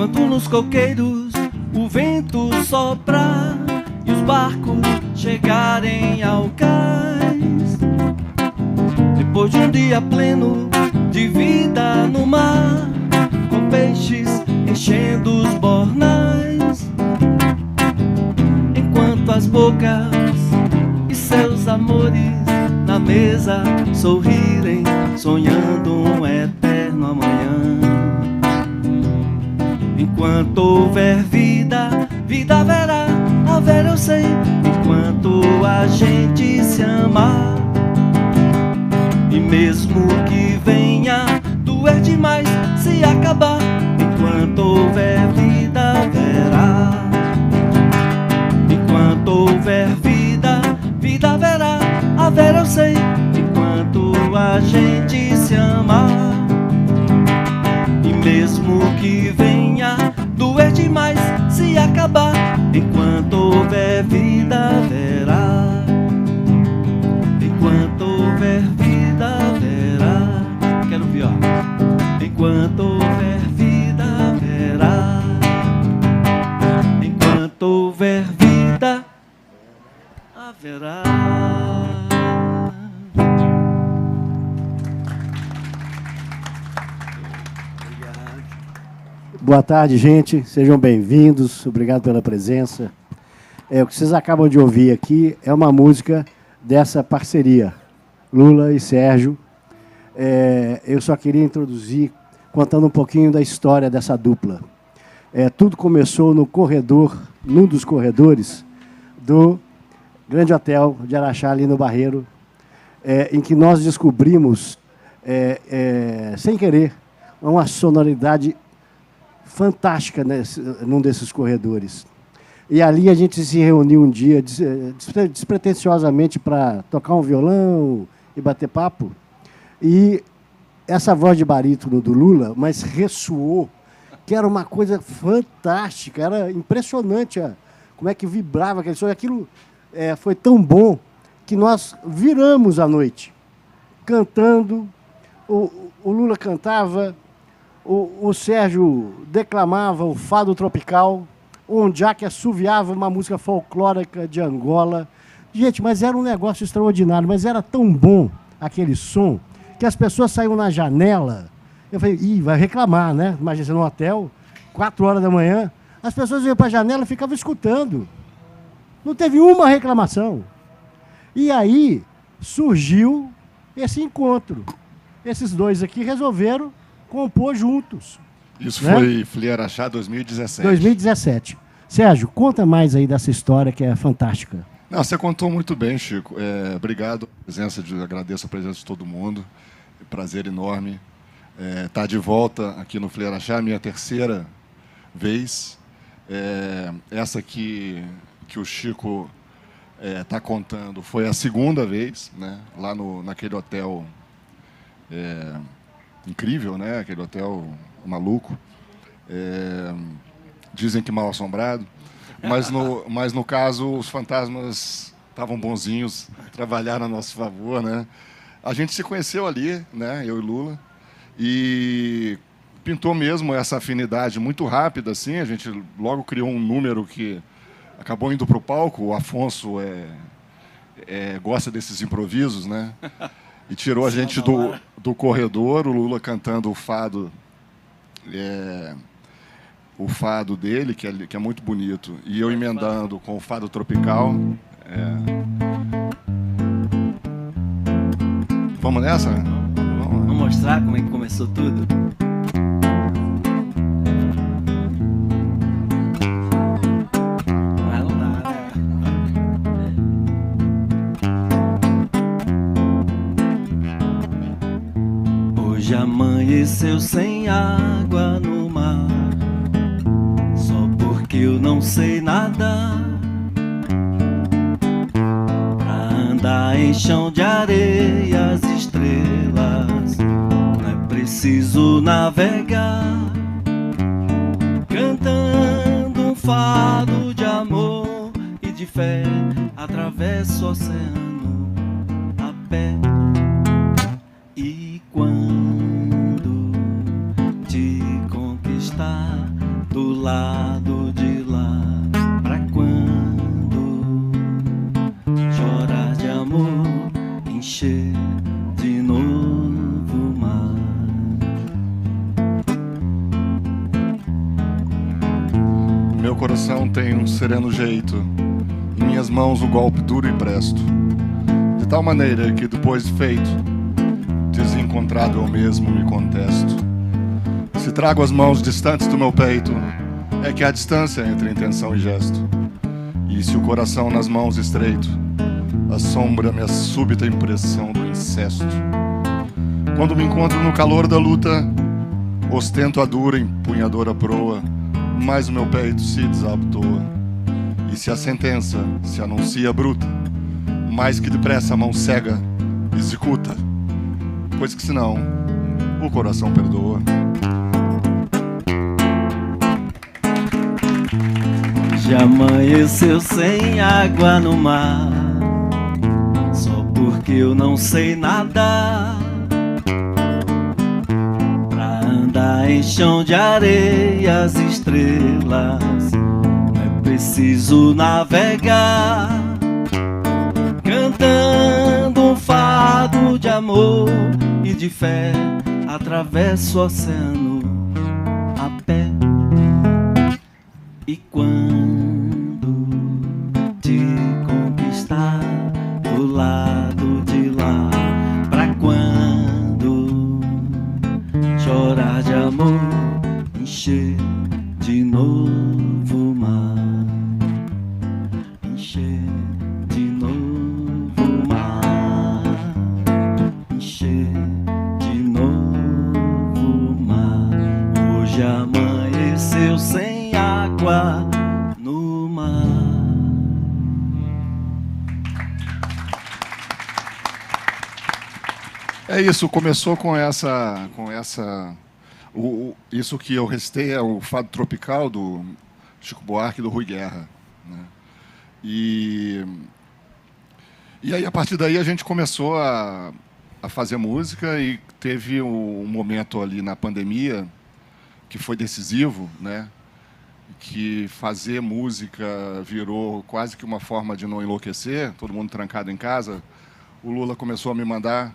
Enquanto nos coqueiros o vento sopra e os barcos chegarem ao cais, depois de um dia pleno de vida no mar, com peixes enchendo os bornais, enquanto as bocas e seus amores na mesa sorrirem, sonhando um eterno amanhã. Enquanto houver vida, vida haverá, haver eu sei. Enquanto a gente se amar, e mesmo que venha doer demais se acabar, enquanto houver vida haverá. Enquanto houver vida, vida haverá, haver eu sei. Enquanto a gente se amar, e mesmo que venha doer demais se acabar, enquanto houver vida haverá. Enquanto houver vida haverá. Quero ouvir, ó. Enquanto houver vida haverá. Enquanto houver vida haverá. Boa tarde, gente. Sejam bem-vindos. Obrigado pela presença. O que vocês acabam de ouvir aqui é uma música dessa parceria, Lula e Sérgio. Eu só queria introduzir, contando um pouquinho da história dessa dupla. Tudo começou no corredor, num dos corredores do Grande Hotel de Araxá, ali no Barreiro, em que nós descobrimos, sem querer, uma sonoridade fantástica num desses corredores. E ali a gente se reuniu um dia, despretensiosamente, para tocar um violão e bater papo. E essa voz de barítono do Lula, mas ressoou, que era uma coisa fantástica, era impressionante como é que vibrava aquele som. Aquilo foi tão bom que nós viramos a noite cantando. O Lula cantava, o Sérgio declamava o fado tropical, o Ondiaque assoviava uma música folclórica de Angola. Gente, mas era um negócio extraordinário, mas era tão bom aquele som, que as pessoas saíam na janela. Eu falei, vai reclamar, né? Imagina você no hotel, 4 horas da manhã, as pessoas iam para a janela e ficavam escutando. Não teve uma reclamação. E aí surgiu esse encontro. Esses dois aqui resolveram compor juntos. Isso, né? Foi Fli Araxá 2017. 2017. Sérgio, conta mais aí dessa história que é fantástica. Não, você contou muito bem, Chico. Obrigado. Agradeço a presença de todo mundo. Prazer enorme estar de volta aqui no Fli Araxá, minha terceira vez. Essa que o Chico está contando foi a segunda vez, né? Lá naquele hotel incrível, né? Aquele hotel maluco. Dizem que mal assombrado. Mas no caso, os fantasmas estavam bonzinhos, trabalharam a nosso favor, né? A gente se conheceu ali, né? Eu e Lula, e pintou mesmo essa afinidade muito rápida, assim. A gente logo criou um número que acabou indo para o palco. O Afonso gosta desses improvisos, né? E tirou a gente do corredor, o Lula cantando o fado, o fado dele, que é muito bonito, e eu emendando com o fado tropical. Vamos nessa? Vamos mostrar como é que começou tudo? Mas não dá, né? Hoje amanheceu sem água no mar, só porque eu não sei nadar. Pra andar em chão de areia, as estrelas, não é preciso navegar. Cantando um fado de amor e de fé, atravesso o oceano a pé. E quando te conquistar, tenho um sereno jeito, em minhas mãos o golpe duro e presto, de tal maneira que depois de feito, desencontrado eu mesmo me contesto. Se trago as mãos distantes do meu peito, é que há distância entre intenção e gesto. E se o coração nas mãos estreito, assombra-me a súbita impressão do incesto. Quando me encontro no calor da luta, ostento a dura empunhadora proa, mas o meu peito se desabotoa. E se a sentença se anuncia bruta, mais que depressa a mão cega executa, pois que senão o coração perdoa. Já amanheceu sem água no mar, só porque eu não sei nadar. Pra andar em chão de areia, as estrelas, é preciso navegar, cantando um fado de amor e de fé, atravesso o oceano a pé. E quando te conquistar do lado de lá, pra quando chorar de amor, encher de novo o mar, encher de novo o mar, encher de novo o mar. Hoje amanheceu sem água no mar. É isso, começou com essa isso que eu recitei é o Fado Tropical do Chico Buarque e do Rui Guerra, né? E aí, a partir daí, a gente começou a fazer música e teve um momento ali na pandemia que foi decisivo, né? Que fazer música virou quase que uma forma de não enlouquecer, todo mundo trancado em casa. O Lula começou a me mandar,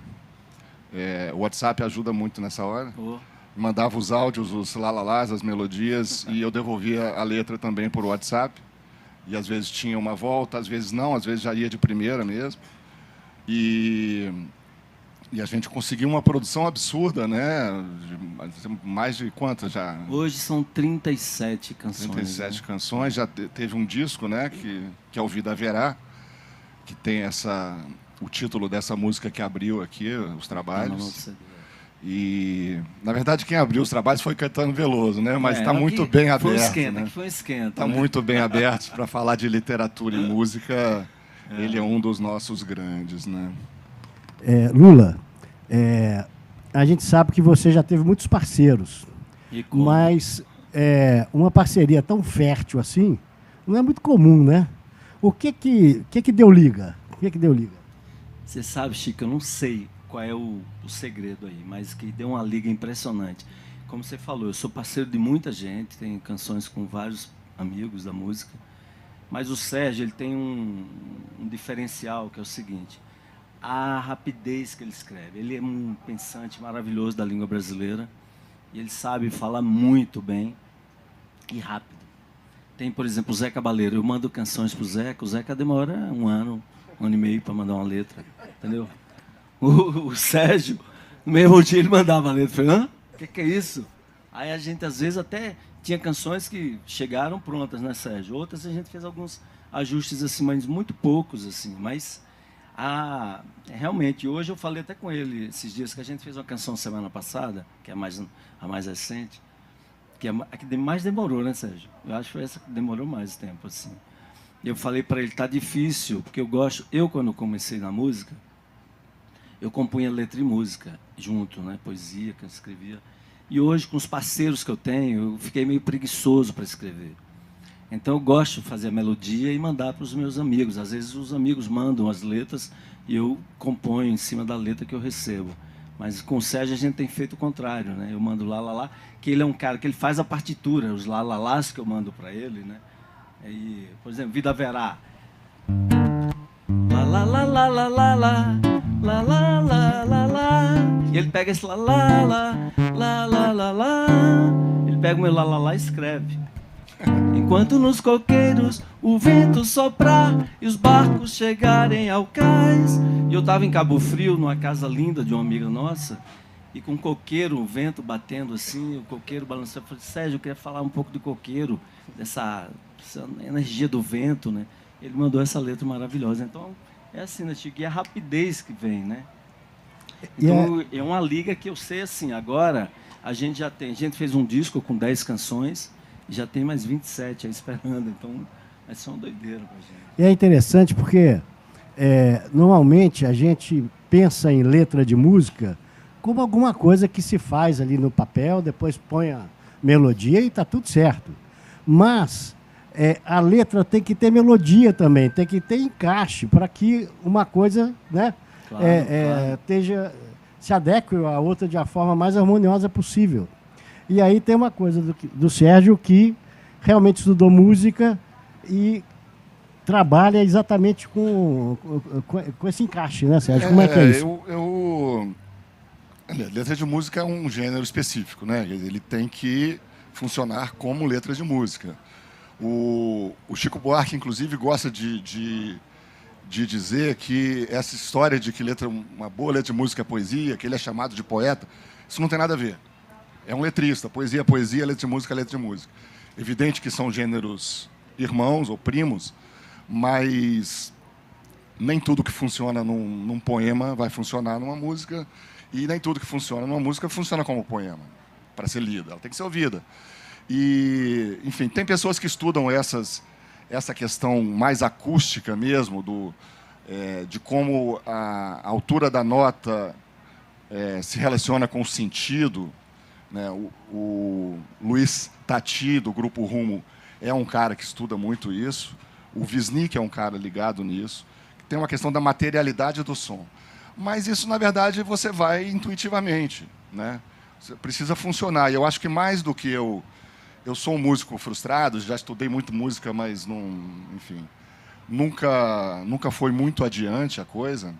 o WhatsApp ajuda muito nessa hora, mandava os áudios, os lalalás, as melodias, e eu devolvia a letra também por WhatsApp, e às vezes tinha uma volta, às vezes não, às vezes já ia de primeira mesmo, e a gente conseguiu uma produção absurda, né? Mais de quantas já? Hoje são 37 canções. 37 canções. Já teve um disco, né? Que é o Vida Haverá, que tem o título dessa música que abriu aqui os trabalhos. E, na verdade, quem abriu os trabalhos foi Caetano Veloso, né? Mas está muito bem aberto. Foi um esquenta, né? foi um esquenta. Está muito bem aberto para falar de literatura e música. Ele é um dos nossos grandes, né? Lula, a gente sabe que você já teve muitos parceiros, mas uma parceria tão fértil assim não é muito comum, né? O que deu liga? O que deu liga? Você sabe, Chico, eu não sei qual é o segredo aí, mas que deu uma liga impressionante. Como você falou, eu sou parceiro de muita gente, tenho canções com vários amigos da música, mas o Sérgio ele tem um diferencial, que é o seguinte: a rapidez que ele escreve. Ele é um pensante maravilhoso da língua brasileira e ele sabe falar muito bem e rápido. Tem, por exemplo, o Zé Cabaleiro. Eu mando canções para o Zeca demora um ano e meio para mandar uma letra, entendeu? O Sérgio, no mesmo dia ele mandava a letra. Eu falei, hã? O que é isso? Aí a gente, às vezes, até tinha canções que chegaram prontas, né, Sérgio? Outras a gente fez alguns ajustes, assim, mas muito poucos, assim, mas... realmente, hoje eu falei até com ele esses dias que a gente fez uma canção semana passada, que é a mais recente, que é a que mais demorou, né, Sérgio? Eu acho que foi essa que demorou mais tempo, assim. Eu falei para ele, tá difícil, porque eu quando comecei na música, eu compunha letra e música junto, né, poesia que eu escrevia. E hoje, com os parceiros que eu tenho, eu fiquei meio preguiçoso para escrever. Então eu gosto de fazer a melodia e mandar para os meus amigos. Às vezes os amigos mandam as letras e eu componho em cima da letra que eu recebo. Mas com o Sérgio a gente tem feito o contrário, né? Eu mando lá, lá, lá, que ele é um cara que ele faz a partitura, os lá, lá, lás que eu mando para ele, né? E, por exemplo, Vida Haverá. Lá, lá, lá, lá, lá, lá, lá, lá, lá, lá, lá, lá. E ele pega esse lá, lá, lá, lá, lá, lá, lá. Ele pega o meu lá, lá, lá e escreve. Enquanto nos coqueiros o vento soprar e os barcos chegarem ao cais. E eu estava em Cabo Frio, numa casa linda de uma amiga nossa, e com coqueiro, o vento batendo assim, o coqueiro balançando. Eu falei, Sérgio, eu queria falar um pouco de coqueiro, dessa energia do vento, né? Ele mandou essa letra maravilhosa. Então, é assim, né, Chico? E a rapidez que vem, né? Então, é uma liga que eu sei assim, agora a gente já tem, a gente fez um disco com 10 canções, e já tem mais 27 aí esperando, então vai ser uma doideira pra gente. E é interessante porque normalmente a gente pensa em letra de música como alguma coisa que se faz ali no papel, depois põe a melodia e está tudo certo. Mas a letra tem que ter melodia também, tem que ter encaixe para que uma coisa, né, Claro. se adeque à outra de a forma mais harmoniosa possível. E aí tem uma coisa do Sérgio que realmente estudou música e trabalha exatamente com esse encaixe, né, Sérgio? Como é que é isso? Letra de música é um gênero específico, né? Ele tem que funcionar como letra de música. O Chico Buarque, inclusive, gosta de dizer que essa história de que uma boa letra de música é poesia, que ele é chamado de poeta, isso não tem nada a ver. É um letrista. Poesia é poesia, letra de música é letra de música. Evidente que são gêneros irmãos ou primos, mas nem tudo que funciona num poema vai funcionar numa música, e nem tudo que funciona numa música funciona como poema, para ser lida. Ela tem que ser ouvida. E, enfim, tem pessoas que estudam essa questão mais acústica mesmo, de como a altura da nota se relaciona com o sentido, né? O Luiz Tati, do Grupo Rumo, é um cara que estuda muito isso. O Wisnik é um cara ligado nisso. Tem uma questão da materialidade do som. Mas isso, na verdade, você vai intuitivamente, né? Você precisa funcionar. E eu acho que mais do que eu sou um músico frustrado, já estudei muito música, mas enfim, nunca foi muito adiante a coisa.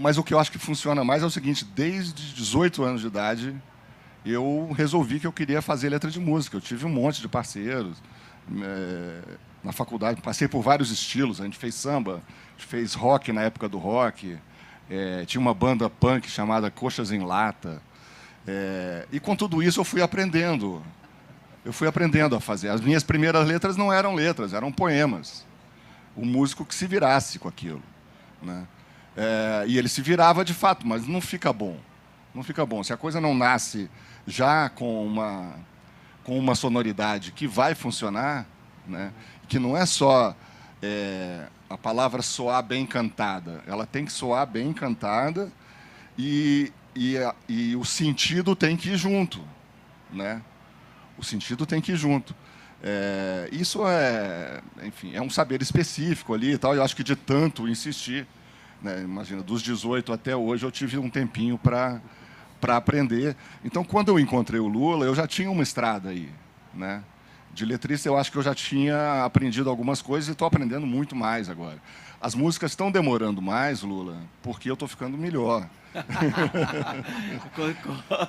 Mas o que eu acho que funciona mais é o seguinte: desde 18 anos de idade, eu resolvi que eu queria fazer letra de música. Eu tive um monte de parceiros na faculdade, passei por vários estilos. A gente fez samba, a gente fez rock na época do rock, tinha uma banda punk chamada Coxas em Lata. E com tudo isso eu fui aprendendo. Eu fui aprendendo a fazer. As minhas primeiras letras não eram letras, eram poemas. O músico que se virasse com aquilo, né? E ele se virava de fato, mas não fica bom. Não fica bom. Se a coisa não nasce já com uma sonoridade que vai funcionar, né? Que não é só a palavra soar bem cantada. Ela tem que soar bem cantada e o sentido tem que ir junto, né? O sentido tem que ir junto. Isso enfim, é um saber específico ali e tal. Eu acho que de tanto insistir, né? Imagina, dos 18 até hoje eu tive um tempinho para aprender. Então, quando eu encontrei o Lula, eu já tinha uma estrada aí, né? De letrista, eu acho que eu já tinha aprendido algumas coisas e estou aprendendo muito mais agora. As músicas estão demorando mais, Lula, porque eu estou ficando melhor.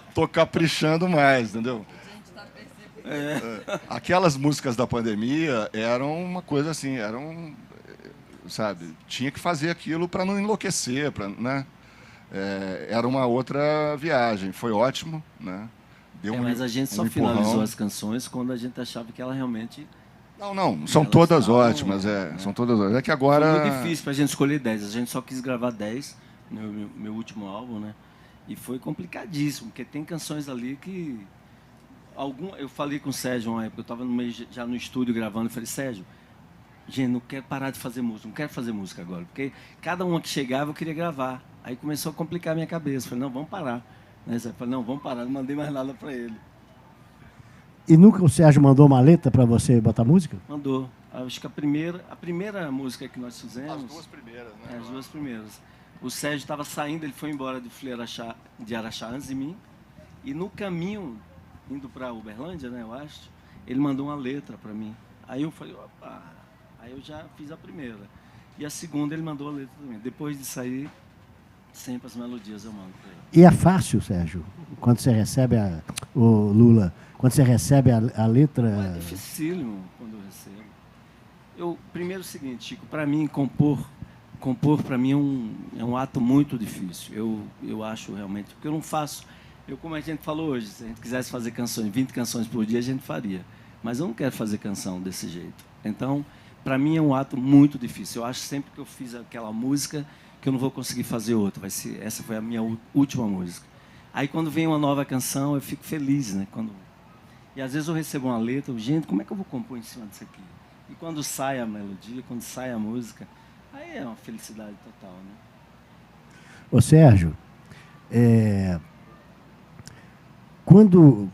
Estou caprichando mais, entendeu? Aquelas músicas da pandemia eram uma coisa assim, sabe, tinha que fazer aquilo para não enlouquecer, né? Era uma outra viagem, foi ótimo, né? Mas a gente só finalizou as canções quando a gente achava que ela realmente... Não, são todas ótimas, são todas ótimas. É que agora... Foi muito difícil para a gente escolher 10, a gente só quis gravar 10 no meu último álbum, né? E foi complicadíssimo, porque tem canções ali que... Eu falei com o Sérgio uma época, eu estava já no estúdio gravando, eu falei, Sérgio, gente, não quero parar de fazer música, não quero fazer música agora, porque cada uma que chegava eu queria gravar. Aí começou a complicar a minha cabeça, eu falei, não, vamos parar. Eu falei, não, vamos parar, não mandei mais nada para ele. E nunca o Sérgio mandou uma letra para você botar música? Mandou. Acho que a primeira música que nós fizemos... As duas primeiras, né? As duas primeiras. O Sérgio estava saindo, ele foi embora de Araxá antes de mim, e no caminho, indo para Uberlândia, né, eu acho, ele mandou uma letra para mim. Aí eu falei, opa, aí eu já fiz a primeira. E a segunda ele mandou a letra também. Depois de sair, Sempre as melodias eu mando para ele. E é fácil, Sérgio, quando você recebe o Lula, quando você recebe a letra... Não, é dificílimo quando eu recebo. Primeiro é o seguinte, Chico, para mim, compor para mim é um ato muito difícil. Eu acho realmente, porque eu não faço... como a gente falou hoje, se a gente quisesse fazer canções, 20 canções por dia, a gente faria. Mas eu não quero fazer canção desse jeito. Então, para mim é um ato muito difícil. Eu acho sempre que eu fiz aquela música que eu não vou conseguir fazer outra. Essa foi a minha última música. Aí, quando vem uma nova canção, eu fico feliz, né? E às vezes eu recebo uma letra, gente, como é que eu vou compor em cima disso aqui? E quando sai a melodia, quando sai a música, aí é uma felicidade total, né? Ô, Sérgio, quando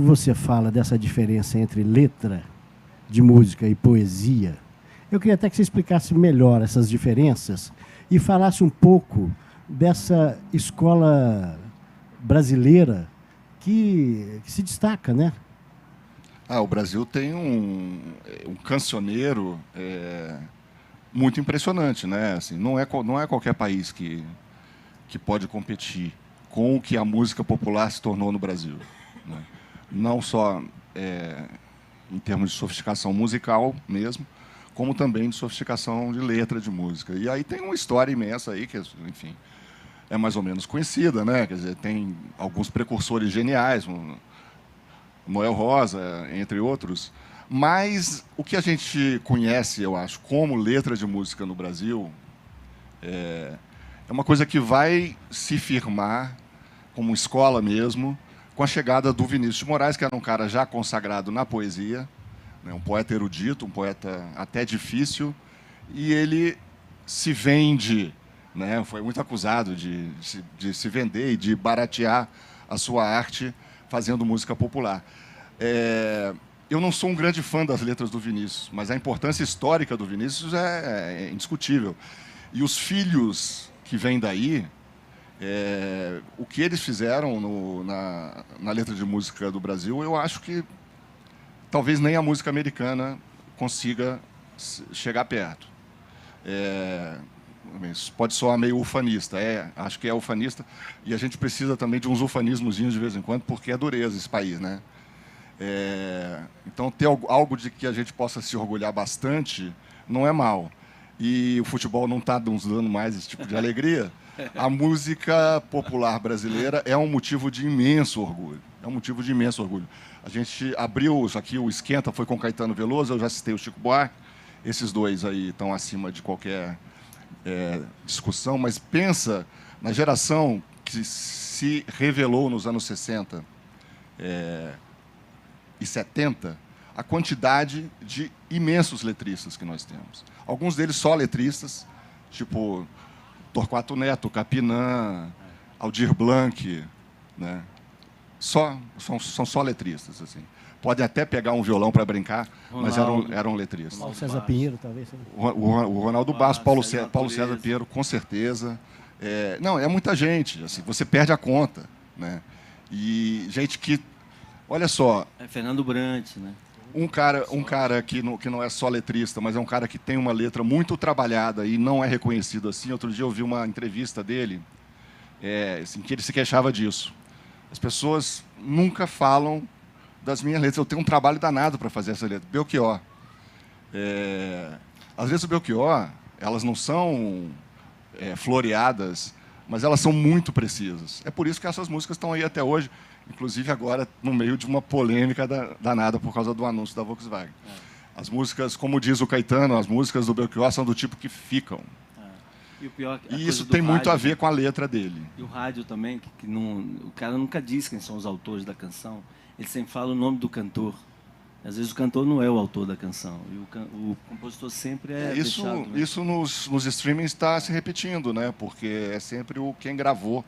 você fala dessa diferença entre letra de música e poesia, eu queria até que você explicasse melhor essas diferenças e falasse um pouco dessa escola brasileira que se destaca, né? O Brasil tem um cancioneiro muito impressionante, né? Assim, não é qualquer país que pode competir com o que a música popular se tornou no Brasil, né? Não só em termos de sofisticação musical mesmo, como também de sofisticação de letra de música. E aí tem uma história imensa aí que, enfim, é mais ou menos conhecida, né? Quer dizer, tem alguns precursores geniais, Noel Rosa, entre outros. Mas o que a gente conhece, eu acho, como letra de música no Brasil, é uma coisa que vai se firmar como escola mesmo, com a chegada do Vinícius de Moraes, que era um cara já consagrado na poesia, né, um poeta erudito, um poeta até difícil, e ele se vende, né, foi muito acusado de se vender e de baratear a sua arte fazendo música popular. Eu não sou um grande fã das letras do Vinícius, mas a importância histórica do Vinícius é indiscutível. E os filhos que vêm daí, o que eles fizeram na letra de música do Brasil, eu acho que talvez nem a música americana consiga chegar perto. Isso pode soar meio ufanista, acho que é ufanista, e a gente precisa também de uns ufanismozinhos de vez em quando, porque é dureza esse país, né? Então, ter algo de que a gente possa se orgulhar bastante não é mal. E o futebol não está nos dando mais esse tipo de alegria. A música popular brasileira é um motivo de imenso orgulho. É um motivo de imenso orgulho. A gente abriu aqui, o Esquenta foi com Caetano Veloso, eu já citei o Chico Buarque. Esses dois aí estão acima de qualquer discussão, mas pensa na geração que se revelou nos anos 60 e 70, a quantidade de imensos letristas que nós temos. Alguns deles só letristas, tipo Torquato Neto, Capinã, Aldir Blanc, né? São só letristas, assim. Podem até pegar um violão para brincar, mas eram letristas. Paulo César Pinheiro, talvez. O Ronaldo Bastos, Paulo César Pinheiro, com certeza. Não, é muita gente. Assim, você perde a conta, né? E gente que... Olha só... Fernando Brant, né? Um cara que não é só letrista, mas é um cara que tem uma letra muito trabalhada e não é reconhecido assim. Outro dia eu vi uma entrevista dele, assim, que ele se queixava disso. As pessoas nunca falam das minhas letras. Eu tenho um trabalho danado para fazer essa letra. Belchior. Às vezes o Belchior, elas não são floreadas, mas elas são muito precisas. É por isso que essas músicas estão aí até hoje, inclusive agora no meio de uma polêmica danada por causa do anúncio da Volkswagen. As músicas, como diz o Caetano, as músicas do Belchior são do tipo que ficam. E o pior, e isso tem muito a ver com a letra dele. E o rádio também, que não, o cara nunca diz quem são os autores da canção. Ele sempre fala o nome do cantor. Às vezes o cantor não é o autor da canção. E o compositor sempre isso, deixado, né? Isso nos streamings está se repetindo, né? Porque é sempre quem gravou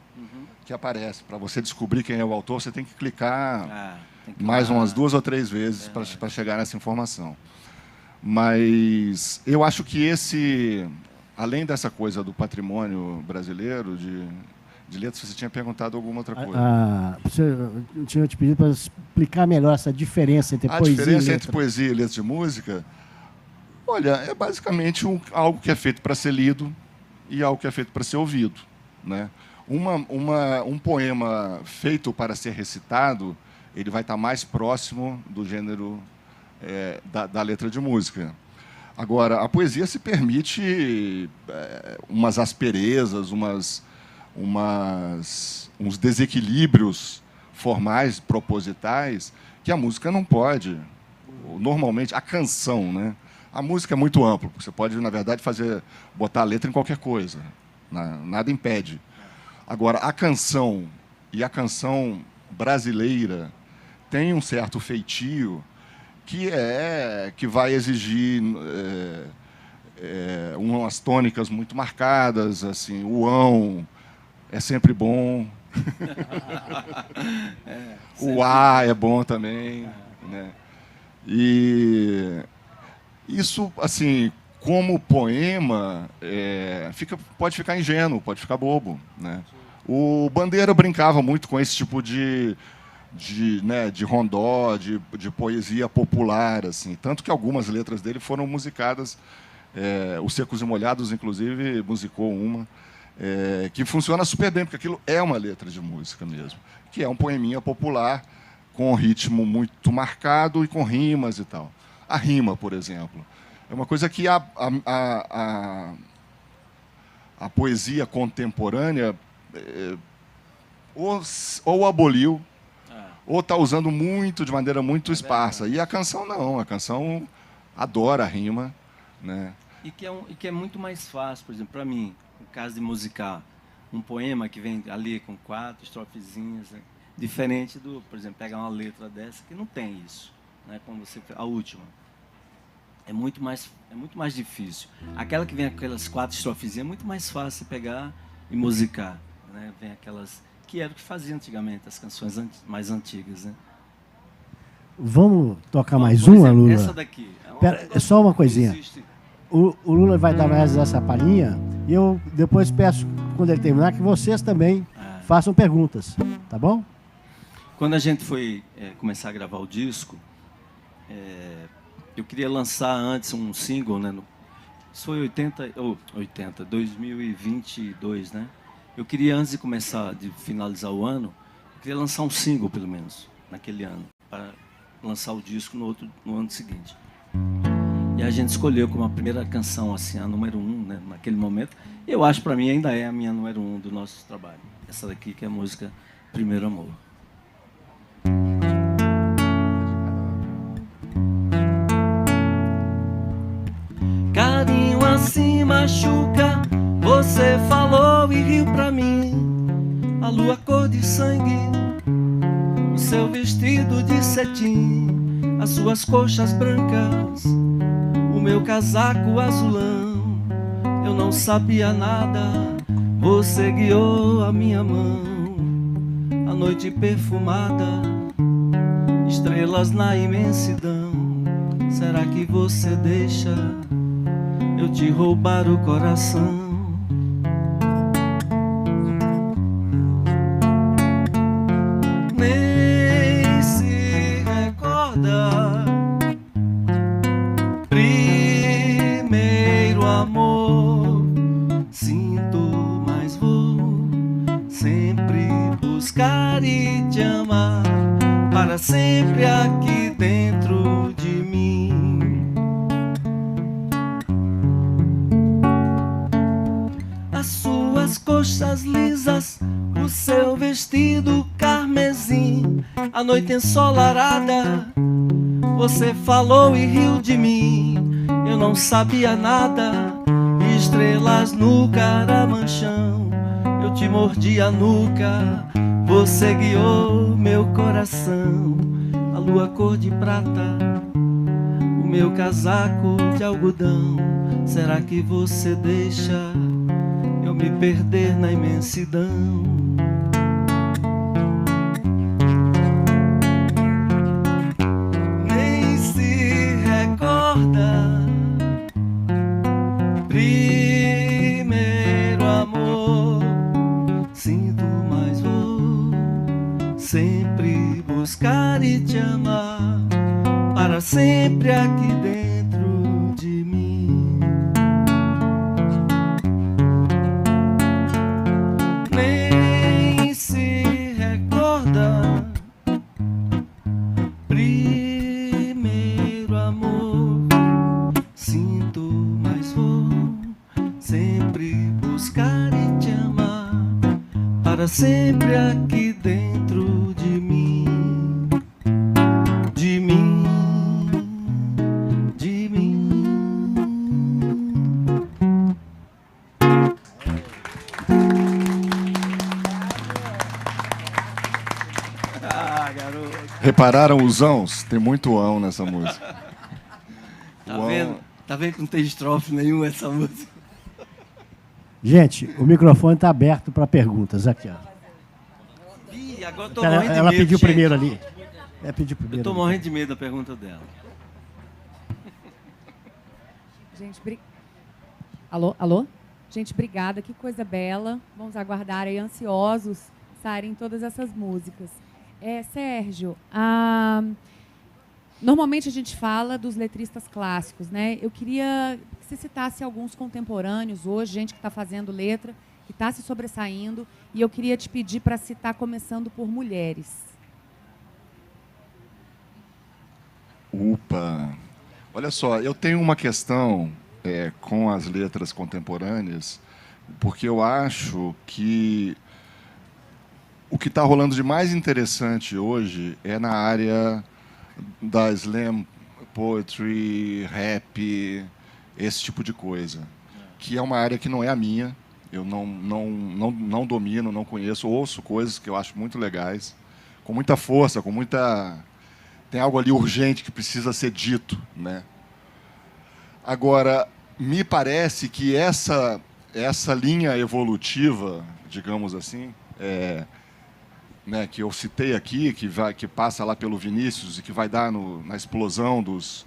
que aparece. Para você descobrir quem é o autor, você tem que clicar mais umas 2 ou 3 vezes para chegar nessa informação. Mas eu acho que além dessa coisa do patrimônio brasileiro, de letras, você tinha perguntado alguma outra coisa. Eu tinha te pedido para explicar melhor essa diferença entre poesia e letra. A diferença entre poesia e letra de música, olha, é basicamente algo que é feito para ser lido e algo que é feito para ser ouvido, né? Um poema feito para ser recitado, ele vai estar mais próximo do gênero da letra de música. Agora, a poesia se permite umas asperezas, uns desequilíbrios formais, propositais, que a música não pode. Normalmente, a canção, né? A música é muito ampla, você pode, na verdade, botar a letra em qualquer coisa, nada impede. Agora, a canção brasileira tem um certo feitio que vai exigir umas tônicas muito marcadas, assim, o ão é sempre bom, o A é bom também, né? E isso, assim, como poema, pode ficar ingênuo, pode ficar bobo, né? O Bandeira brincava muito com esse tipo de rondó, de poesia popular, assim, tanto que algumas letras dele foram musicadas. Os Secos e Molhados, inclusive, musicou uma, que funciona super bem, porque aquilo é uma letra de música mesmo, que é um poeminha popular, com um ritmo muito marcado e com rimas e tal. A rima, por exemplo, é uma coisa que a poesia contemporânea ou aboliu, ou está usando muito, de maneira muito esparsa. E a canção não, a canção adora a rima, né? E que é muito mais fácil, por exemplo, para mim, no caso de musicar um poema que vem ali com 4 estrofezinhas, né? Diferente do, por exemplo, pegar uma letra dessa que não tem isso, né? Como a última. É muito mais difícil. Aquela que vem aquelas 4 estrofezinhas é muito mais fácil pegar e musicar, né? Vem aquelas que era o que fazia antigamente, as canções mais antigas, né? Vamos tocar mais por uma, exemplo, Lula? Essa daqui. É só uma coisinha. O Lula vai dar mais essa palhinha e eu depois peço, quando ele terminar, que vocês também façam perguntas, tá bom? Quando a gente foi começar a gravar o disco, eu queria lançar antes um single, né? Isso foi 2022, né? Eu queria, antes de finalizar o ano, eu queria lançar um single, pelo menos, naquele ano, para lançar o disco no ano seguinte. E a gente escolheu como a primeira canção, assim, a número 1, né, naquele momento. E eu acho, para mim, ainda é a minha número 1 do nosso trabalho. Essa daqui, que é a música Primeiro Amor. Carinho assim machuca, você falou e riu pra mim. A lua cor de sangue, o seu vestido de cetim, as suas coxas brancas, o meu casaco azulão. Eu não sabia nada, você guiou a minha mão. A noite perfumada, estrelas na imensidão. Será que você deixa eu te roubar o coração? Nem se recorda, primeiro amor. Sinto, mas vou sempre buscar e te amar, para sempre aqui dentro de mim. As suas coxas lisas, o seu vestido carmesim, a noite ensolarada, você falou e riu de mim. Eu não sabia nada, estrelas no caramanchão. Eu te mordi a nuca, você guiou meu coração. A lua cor de prata, o meu casaco de algodão. Será que você deixa eu me perder na imensidão? Nem se recorda, primeiro amor. Sinto, mas vou sempre buscar e te amar, para sempre aqui dentro de mim. para sempre aqui dentro de mim, de mim, de mim. Ah, garoto. Repararam os ãos? Tem muito ão nessa música. Tá vendo? Tá vendo que não tem estrofe nenhum essa música? Gente, o microfone está aberto para perguntas. Aqui, ó. Ih, agora eu tô morrendo de medo, Ela pediu gente. primeiro ali. Pediu primeiro. Eu tô morrendo de medo da pergunta dela. Gente, alô, alô? Gente, obrigada, que coisa bela. Vamos aguardar aí, ansiosos, saírem todas essas músicas. Sérgio, normalmente a gente fala dos letristas clássicos, né? Eu queria que você citasse alguns contemporâneos hoje, gente que está fazendo letra, que está se sobressaindo, e eu queria te pedir para citar começando por mulheres. Upa! Olha só, eu tenho uma questão com as letras contemporâneas, porque eu acho que o que está rolando de mais interessante hoje é na área da slam poetry, rap, esse tipo de coisa, que é uma área que não é a minha. Eu não domino, não conheço, ouço coisas que eu acho muito legais, com muita força, com muita... Tem algo ali urgente que precisa ser dito, né? Agora, me parece que essa linha evolutiva, digamos assim, né, que eu citei aqui, que passa lá pelo Vinícius e que vai dar na explosão dos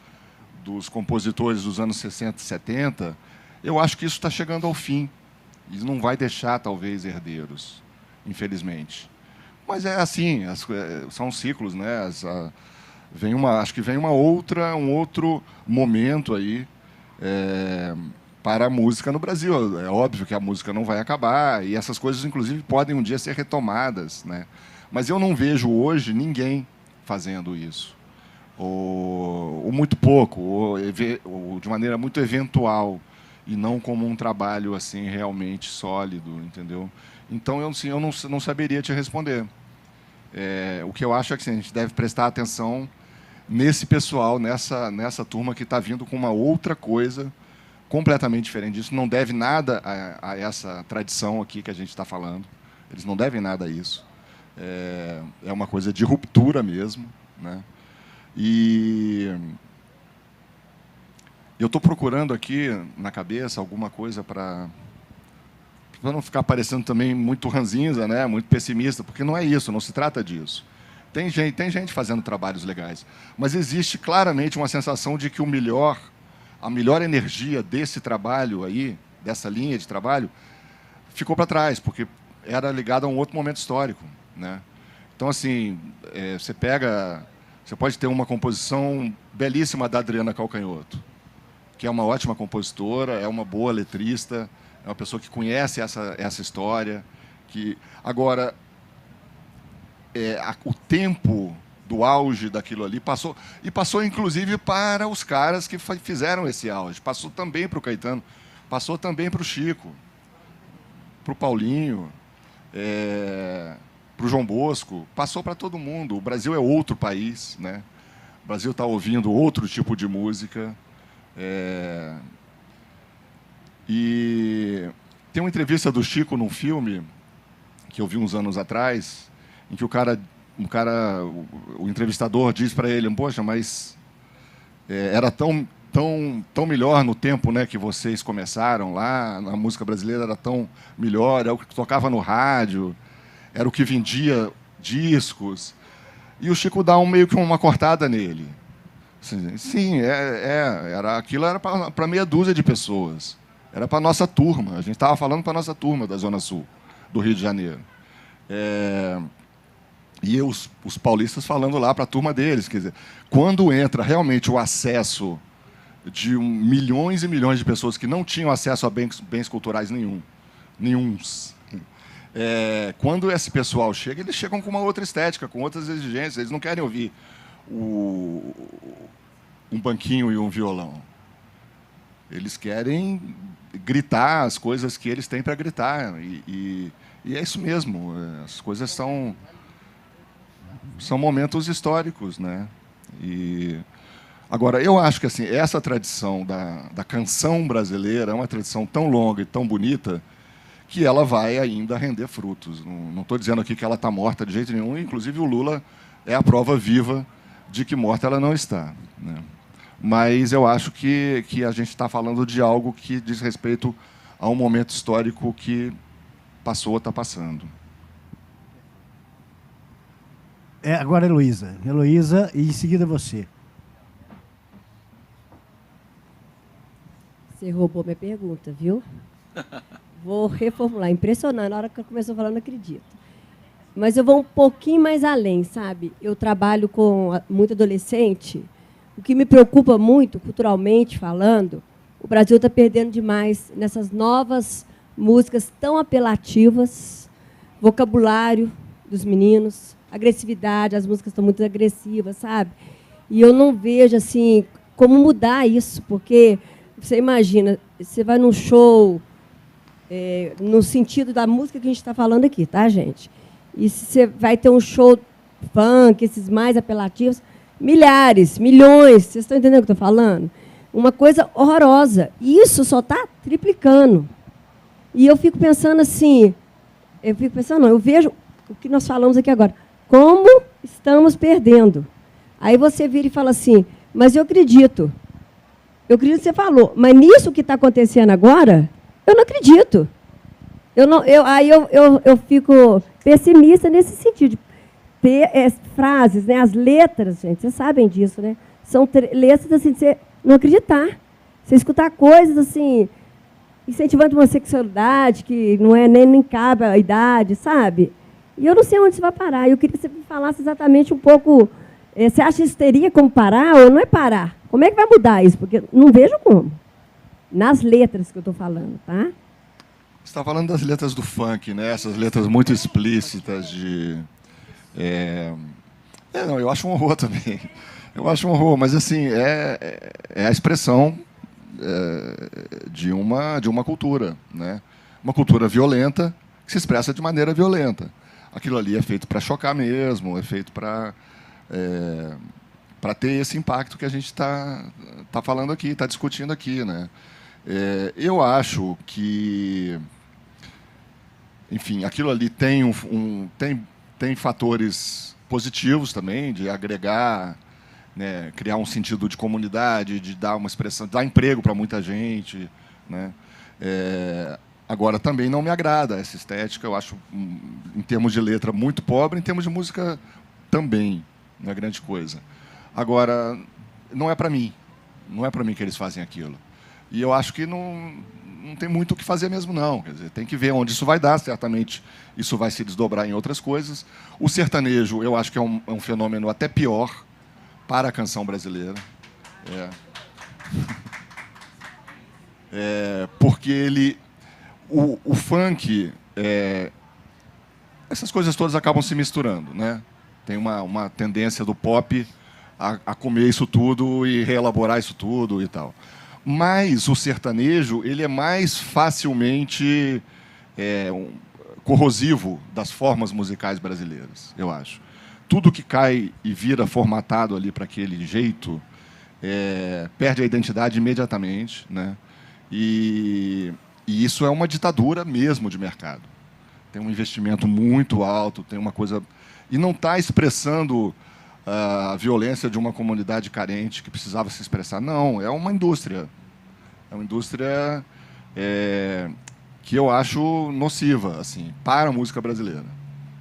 compositores dos anos 60 e 70, eu acho que isso está chegando ao fim. E não vai deixar, talvez, herdeiros, infelizmente. Mas é assim, são ciclos, né? Acho que vem um outro momento aí para a música no Brasil. É óbvio que a música não vai acabar, e essas coisas, inclusive, podem um dia ser retomadas, né? Mas eu não vejo hoje ninguém fazendo isso. Ou muito pouco, ou de maneira muito eventual, e não como um trabalho assim realmente sólido, entendeu? Então, eu não saberia te responder. O que eu acho é que a gente deve prestar atenção nesse pessoal, nessa turma que está vindo com uma outra coisa completamente diferente disso. Não deve nada a essa tradição aqui que a gente está falando. Eles não devem nada a isso. É uma coisa de ruptura mesmo, né? E eu estou procurando aqui na cabeça alguma coisa para não ficar parecendo também muito ranzinza, né? Muito pessimista, porque não é isso, não se trata disso. Tem gente fazendo trabalhos legais, mas existe claramente uma sensação de que a melhor energia desse trabalho aí, dessa linha de trabalho, ficou para trás, porque era ligada a um outro momento histórico, né? Então, assim, você pode ter uma composição belíssima da Adriana Calcanhoto, que é uma ótima compositora, é uma boa letrista, é uma pessoa que conhece essa história. Agora, o tempo do auge daquilo ali passou, e passou, inclusive, para os caras que fizeram esse auge. Passou também para o Caetano, passou também para o Chico, para o Paulinho, para o João Bosco, passou para todo mundo. O Brasil é outro país, né? O Brasil está ouvindo outro tipo de música. E tem uma entrevista do Chico num filme que eu vi uns anos atrás, em que o entrevistador diz para ele: poxa, mas era tão melhor no tempo, né, que vocês começaram lá, a música brasileira era tão melhor, era o que tocava no rádio, era o que vendia discos. E o Chico dá meio que uma cortada nele. Sim, aquilo era para meia dúzia de pessoas. Era para a nossa turma. A gente estava falando para a nossa turma da Zona Sul, do Rio de Janeiro. E os paulistas falando lá para a turma deles. Quer dizer, quando entra realmente o acesso de milhões e milhões de pessoas que não tinham acesso a bens culturais nenhuns. Quando esse pessoal chega, eles chegam com uma outra estética, com outras exigências. Eles não querem ouvir um banquinho e um violão. Eles querem gritar as coisas que eles têm para gritar. E E é isso mesmo, as coisas são momentos históricos, né? E agora, eu acho que assim, essa tradição da canção brasileira é uma tradição tão longa e tão bonita que ela vai ainda render frutos. Não estou dizendo aqui que ela está morta de jeito nenhum, inclusive o Lula é a prova viva de que morta ela não está, né? Mas eu acho que a gente está falando de algo que diz respeito a um momento histórico que passou, está passando. Agora é Heloísa. Heloísa, e em seguida você. Você roubou minha pergunta, viu? Vou reformular. Impressionante. Na hora que eu começou falando, não acredito. Mas eu vou um pouquinho mais além, sabe? Eu trabalho com muito adolescente. O que me preocupa muito, culturalmente falando, o Brasil está perdendo demais nessas novas músicas tão apelativas, vocabulário dos meninos, agressividade, as músicas estão muito agressivas, sabe? E eu não vejo assim como mudar isso, porque você imagina, você vai num show, no sentido da música que a gente está falando aqui, tá, gente? E se você vai ter um show funk, esses mais apelativos, milhares, milhões, vocês estão entendendo o que eu estou falando? Uma coisa horrorosa. E isso só está triplicando. E eu fico pensando assim, eu vejo o que nós falamos aqui agora, como estamos perdendo. Aí você vira e fala assim, mas eu acredito que você falou, mas nisso que está acontecendo agora, eu não acredito. Aí eu fico pessimista nesse sentido, de ter frases, né, as letras, gente, vocês sabem disso, né? São letras assim, de você não acreditar. Você escutar coisas assim, incentivando uma sexualidade que não é nem cabe a idade, sabe? E eu não sei onde isso vai parar. Eu queria que você me falasse exatamente um pouco. Você acha que isso teria como parar ou não é parar? Como é que vai mudar isso? Porque não vejo como. Nas letras que eu estou falando, tá? Você está falando das letras do funk, né? Essas letras muito explícitas de... não, eu acho um horror também. Eu acho um horror, mas assim, é a expressão de uma cultura, né? Uma cultura violenta que se expressa de maneira violenta. Aquilo ali é feito para chocar mesmo, é feito para ter esse impacto que a gente está falando aqui, está discutindo aqui, né? Eu acho que, enfim, aquilo ali tem tem fatores positivos também, de agregar, né, criar um sentido de comunidade, de dar uma expressão, dar emprego para muita gente, né? Agora, também não me agrada essa estética, eu acho, em termos de letra, muito pobre, em termos de música, também, não é grande coisa. Agora, não é para mim que eles fazem aquilo. E eu acho que não tem muito o que fazer mesmo, não. Quer dizer, tem que ver onde isso vai dar, certamente isso vai se desdobrar em outras coisas. O sertanejo, eu acho que é um fenômeno até pior para a canção brasileira. Porque o funk, essas coisas todas acabam se misturando, né? Tem uma tendência do pop a comer isso tudo e reelaborar isso tudo e tal. Mas o sertanejo, ele é mais facilmente corrosivo das formas musicais brasileiras, eu acho. Tudo que cai e vira formatado ali para aquele jeito perde a identidade imediatamente, né? E isso é uma ditadura mesmo de mercado. Tem um investimento muito alto, tem uma coisa... E não está expressando a violência de uma comunidade carente que precisava se expressar. Não, é uma indústria. É uma indústria que eu acho nociva, assim, para a música brasileira,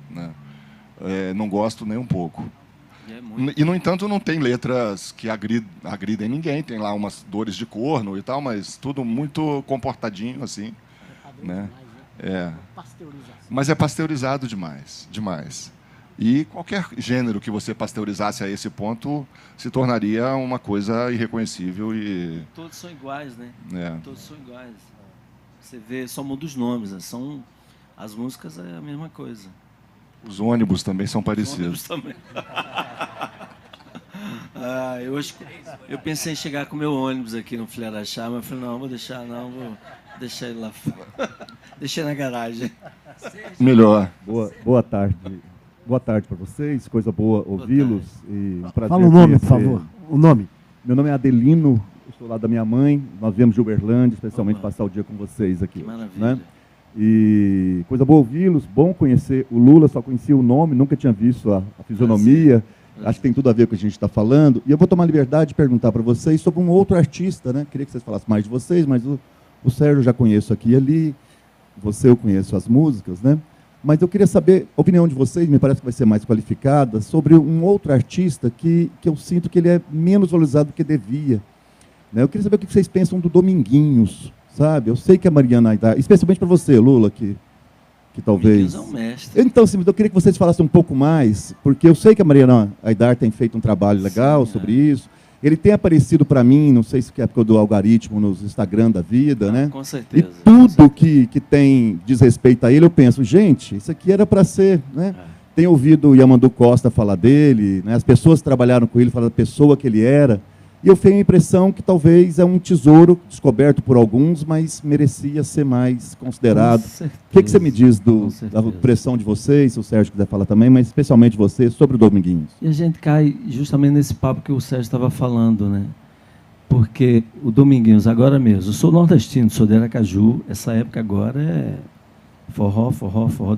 né? Não gosto nem um pouco. E, no entanto, não tem letras que agridem ninguém. Tem lá umas dores de corno e tal, mas tudo muito comportadinho, assim, né? Mas é pasteurizado demais, demais. E qualquer gênero que você pasteurizasse a esse ponto se tornaria uma coisa irreconhecível e... Todos são iguais, né? Todos são iguais. Você vê, só muda os nomes, né? As músicas é a mesma coisa. Os ônibus também são parecidos. Os ônibus também. Eu pensei em chegar com o meu ônibus aqui no Filha da Chá, mas eu falei, não, vou deixar ele lá fora. Deixei na garagem. Melhor. Boa tarde. Boa tarde para vocês, coisa boa ouvi-los. E um prazer. Fala o nome, por favor. O nome. Meu nome é Adelino, eu sou lá da minha mãe. Nós viemos de Uberlândia, especialmente passar o dia com vocês aqui. Que maravilha. Né? E coisa boa ouvi-los, bom conhecer o Lula, só conhecia o nome, nunca tinha visto a fisionomia. Acho que tem tudo a ver com o que a gente está falando. E eu vou tomar a liberdade de perguntar para vocês sobre um outro artista, né? Queria que vocês falassem mais de vocês, mas o Sérgio eu já conheço aqui e ali, você eu conheço as músicas, né? Mas eu queria saber a opinião de vocês, me parece que vai ser mais qualificada, sobre um outro artista que eu sinto que ele é menos valorizado do que devia. Né? Eu queria saber o que vocês pensam do Dominguinhos, sabe? Eu sei que a Mariana Aidar, especialmente para você, Lula, que talvez... Dominguinhos é um mestre. Então, eu queria que vocês falassem um pouco mais, porque eu sei que a Mariana Aidar tem feito um trabalho legal sobre isso. Ele tem aparecido para mim, não sei se é porque do algoritmo nos Instagram da vida, né? Com certeza. E tudo que tem diz respeito a ele, eu penso, gente, isso aqui era para ser, né? Tenho ouvido o Yamandu Costa falar dele, né? As pessoas que trabalharam com ele falam da pessoa que ele era, e eu tenho a impressão que talvez é um tesouro descoberto por alguns, mas merecia ser mais considerado. O que você me diz da pressão de vocês, se o Sérgio quiser falar também, mas especialmente você, sobre o Dominguinhos? E a gente cai justamente nesse papo que o Sérgio estava falando, né? Porque o Dominguinhos, agora mesmo, eu sou nordestino, sou de Aracaju, essa época agora é forró,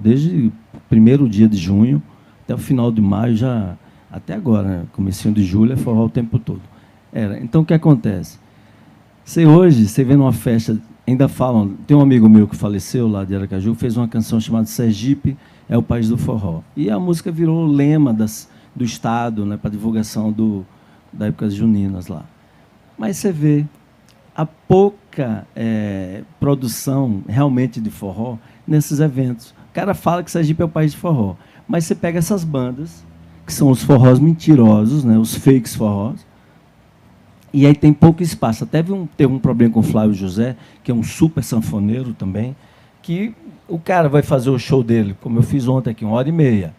desde o primeiro dia de junho até o final de maio, até agora, né? Comecinho de julho é forró o tempo todo. Então, o que acontece? Você vê numa festa, ainda falam, tem um amigo meu que faleceu lá de Aracaju, fez uma canção chamada Sergipe é o País do Forró. E a música virou lema do Estado, né, para divulgação da época juninas lá. Mas você vê a pouca produção realmente de forró nesses eventos. O cara fala que Sergipe é o país de forró, mas você pega essas bandas, que são os forrós mentirosos, né, os fakes forrós, e aí tem pouco espaço. Até teve um problema com o Flávio José, que é um super sanfoneiro também, que o cara vai fazer o show dele, como eu fiz ontem aqui, 1h30.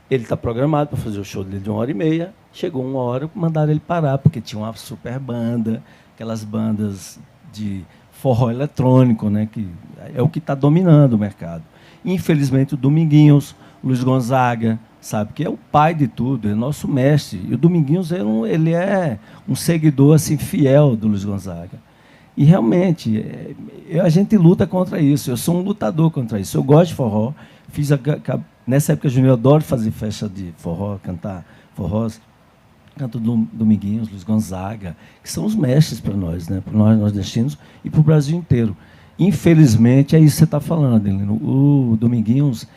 Ele está programado para fazer o show dele de 1h30, chegou 1h, mandaram ele parar, porque tinha uma super banda, aquelas bandas de forró eletrônico, né, que é o que está dominando o mercado. Infelizmente, o Dominguinhos, Luiz Gonzaga, sabe, que é o pai de tudo, é nosso mestre. E o Dominguinhos ele é um seguidor assim, fiel do Luiz Gonzaga. E realmente, a gente luta contra isso, eu sou um lutador contra isso. Eu gosto de forró, nessa época junina eu adoro fazer festa de forró, cantar forrós, canto Dominguinhos, Luiz Gonzaga, que são os mestres para nós, né, para nós nordestinos e para o Brasil inteiro. Infelizmente, é isso que você está falando, Adelino. O Dominguinhos,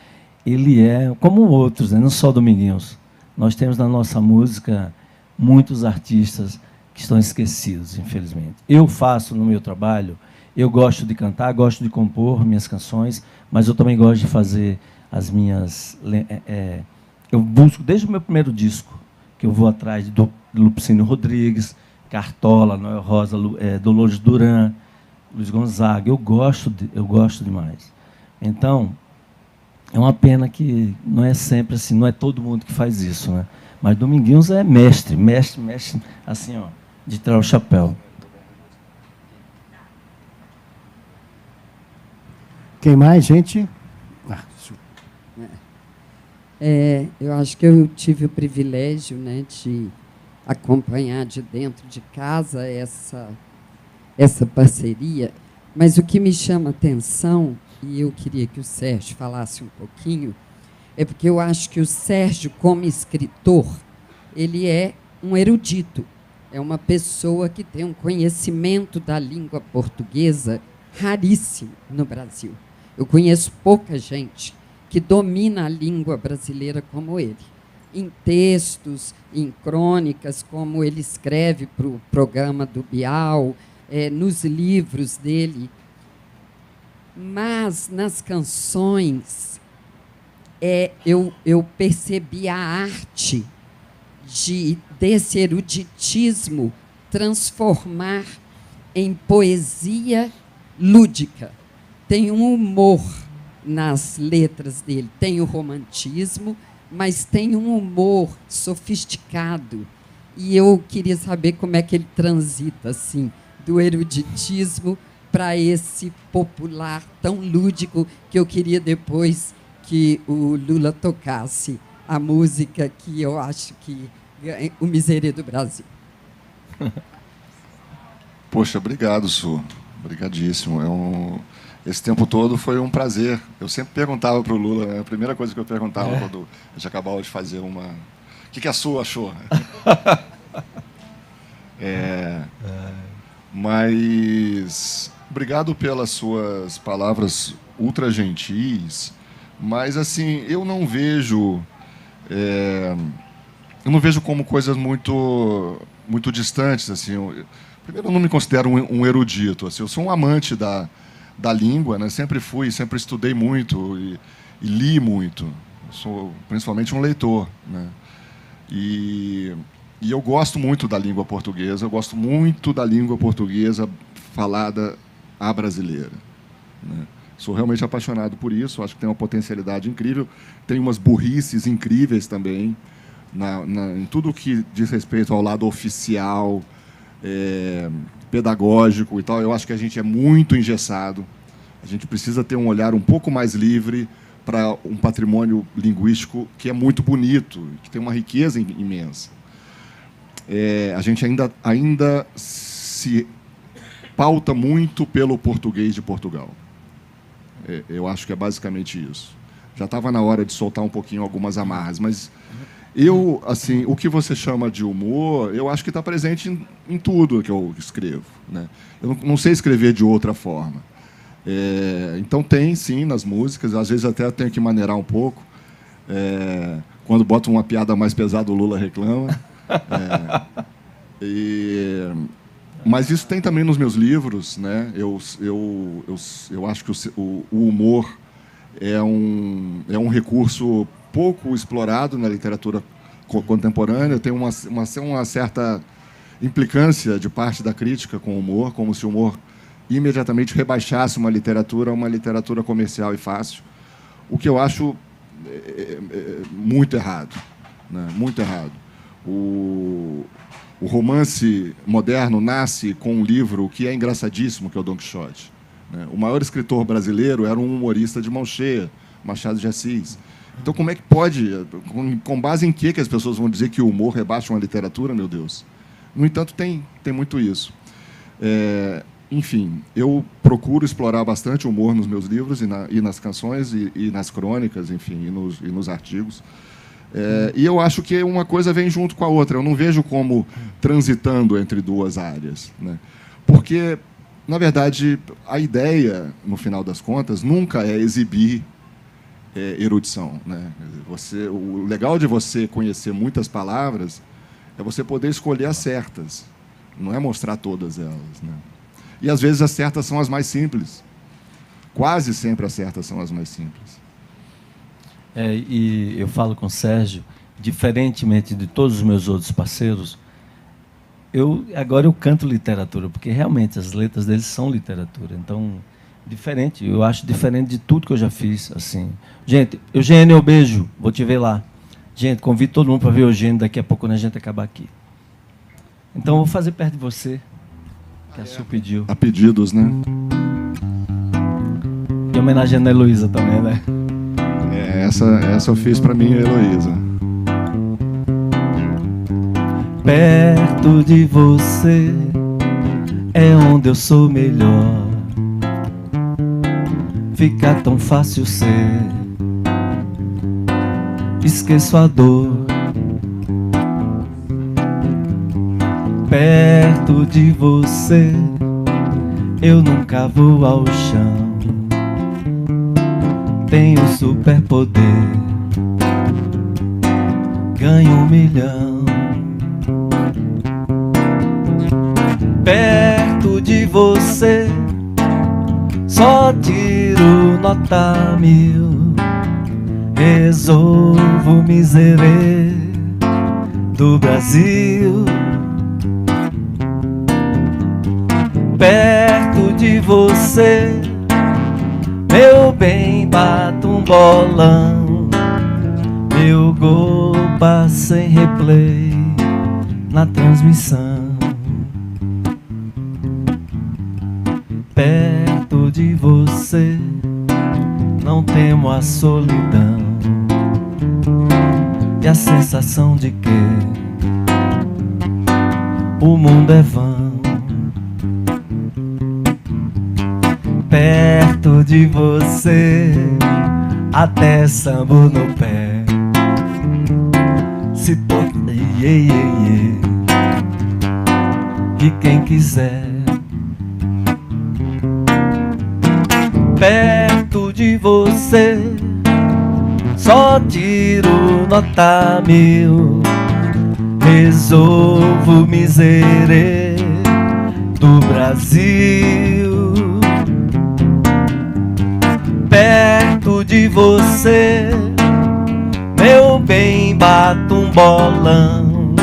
ele é, como outros, né? Não só Dominguinhos. Nós temos na nossa música muitos artistas que estão esquecidos, infelizmente. Eu faço no meu trabalho, eu gosto de cantar, gosto de compor minhas canções, mas eu também gosto de fazer as minhas... eu busco, desde o meu primeiro disco, que eu vou atrás do Lupicínio Rodrigues, Cartola, Noel Rosa, Dolores Duran, Luiz Gonzaga. Eu gosto demais. Então... é uma pena que não é sempre assim, não é todo mundo que faz isso, né? Mas Dominguinhos é mestre, assim, ó, de tirar o chapéu. Quem mais, gente? Eu acho que eu tive o privilégio, né, de acompanhar de dentro de casa essa parceria, mas o que me chama a atenção, e eu queria que o Sérgio falasse um pouquinho, é porque eu acho que o Sérgio, como escritor, ele é um erudito, é uma pessoa que tem um conhecimento da língua portuguesa raríssimo no Brasil. Eu conheço pouca gente que domina a língua brasileira como ele. Em textos, em crônicas, como ele escreve para o programa do Bial, nos livros dele. Mas, nas canções, eu percebi a arte desse eruditismo transformar em poesia lúdica. Tem um humor nas letras dele, tem o romantismo, mas tem um humor sofisticado. E eu queria saber como é que ele transita, assim, do eruditismo para esse popular tão lúdico, que eu queria depois que o Lula tocasse a música que eu acho que ganha o Miserê do Brasil. Poxa, obrigado, Su. Obrigadíssimo. Esse tempo todo foi um prazer. Eu sempre perguntava para o Lula, né? A primeira coisa que eu perguntava quando a gente acabava de fazer uma... O que a Su achou? Mas obrigado pelas suas palavras ultra gentis, mas assim, eu não vejo como coisas muito distantes, assim. Primeiro, eu não me considero um erudito, assim. Eu sou um amante da língua, né? Sempre fui, sempre estudei muito e li muito. Eu sou principalmente um leitor, né? E eu gosto muito da língua portuguesa, eu gosto muito da língua portuguesa falada à brasileira, né? Sou realmente apaixonado por isso, acho que tem uma potencialidade incrível, tem umas burrices incríveis também, em tudo que diz respeito ao lado oficial, pedagógico e tal. Eu acho que a gente é muito engessado, a gente precisa ter um olhar um pouco mais livre para um patrimônio linguístico que é muito bonito, que tem uma riqueza imensa. A gente ainda se pauta muito pelo português de Portugal. Eu acho que é basicamente isso. Já estava na hora de soltar um pouquinho algumas amarras, mas assim, o que você chama de humor, eu acho que está presente em tudo que eu escrevo, né? Eu não sei escrever de outra forma. Então tem, sim, nas músicas, às vezes até tenho que maneirar um pouco. Quando boto uma piada mais pesada, o Lula reclama. Mas isso tem também nos meus livros, né? Eu acho que o humor é um recurso pouco explorado na literatura contemporânea. Tem uma certa implicância de parte da crítica com o humor, como se o humor imediatamente rebaixasse uma literatura comercial e fácil, o que eu acho muito errado, né? Muito errado. O romance moderno nasce com um livro que é engraçadíssimo, que é o Don Quixote, né? O maior escritor brasileiro era um humorista de mão cheia, Machado de Assis. Então, como é que pode, com base em que as pessoas vão dizer que o humor rebaixa uma literatura, meu Deus? No entanto, tem muito isso. Enfim, eu procuro explorar bastante o humor nos meus livros e nas canções e nas crônicas, enfim, e nos artigos. E eu acho que uma coisa vem junto com a outra. Eu não vejo como transitando entre duas áreas, né? Porque, na verdade, a ideia, no final das contas, nunca é exibir erudição, né? O legal de você conhecer muitas palavras é você poder escolher as certas, não é mostrar todas elas, né? E, às vezes, as certas são as mais simples. Quase sempre as certas são as mais simples. E eu falo com o Sérgio, diferentemente de todos os meus outros parceiros, agora eu canto literatura, porque realmente as letras deles são literatura. Então, diferente, eu acho diferente de tudo que eu já fiz. Assim. Gente, Eugênio, beijo, vou te ver lá. Gente, convido todo mundo para ver o Eugênio daqui a pouco, quando a gente acabar aqui. Então, eu vou fazer perto de você, que a Su pediu. A pedidos, né? E homenageando a Heloísa também, né? Essa eu fiz para mim, Heloísa. Perto de você é onde eu sou melhor. Fica tão fácil ser. Esqueço a dor. Perto de você eu nunca vou ao chão. Tenho superpoder, ganho 1 milhão. Perto de você só tiro nota 1000. Resolvo o miserê do Brasil. Perto de você meu bem, bato um bolão. Meu gol passa em replay na transmissão. Perto de você, não temo a solidão e a sensação de que o mundo é vão. Perto de você, até sambo no pé se toca, e quem quiser. Perto de você, só tiro nota 1000, resolvo miserê do Brasil. Perto de você, meu bem, bato um bolão,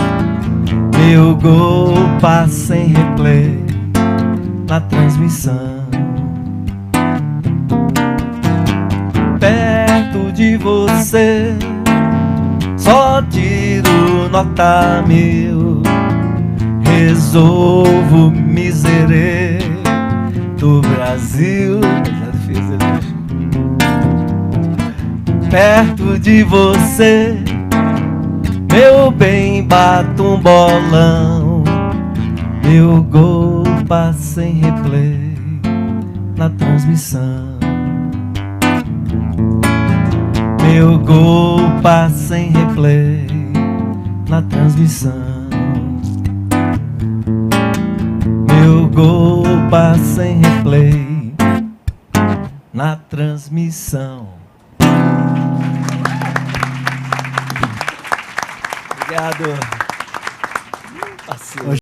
meu gol passa em replay na transmissão. Perto de você, só tiro nota 1000, resolvo miserê do Brasil. Já fiz isso. Perto de você, meu bem, bato um bolão, meu gol passa em replay na transmissão. Meu gol passa em replay na transmissão. Meu gol passa em replay na transmissão. Obrigado.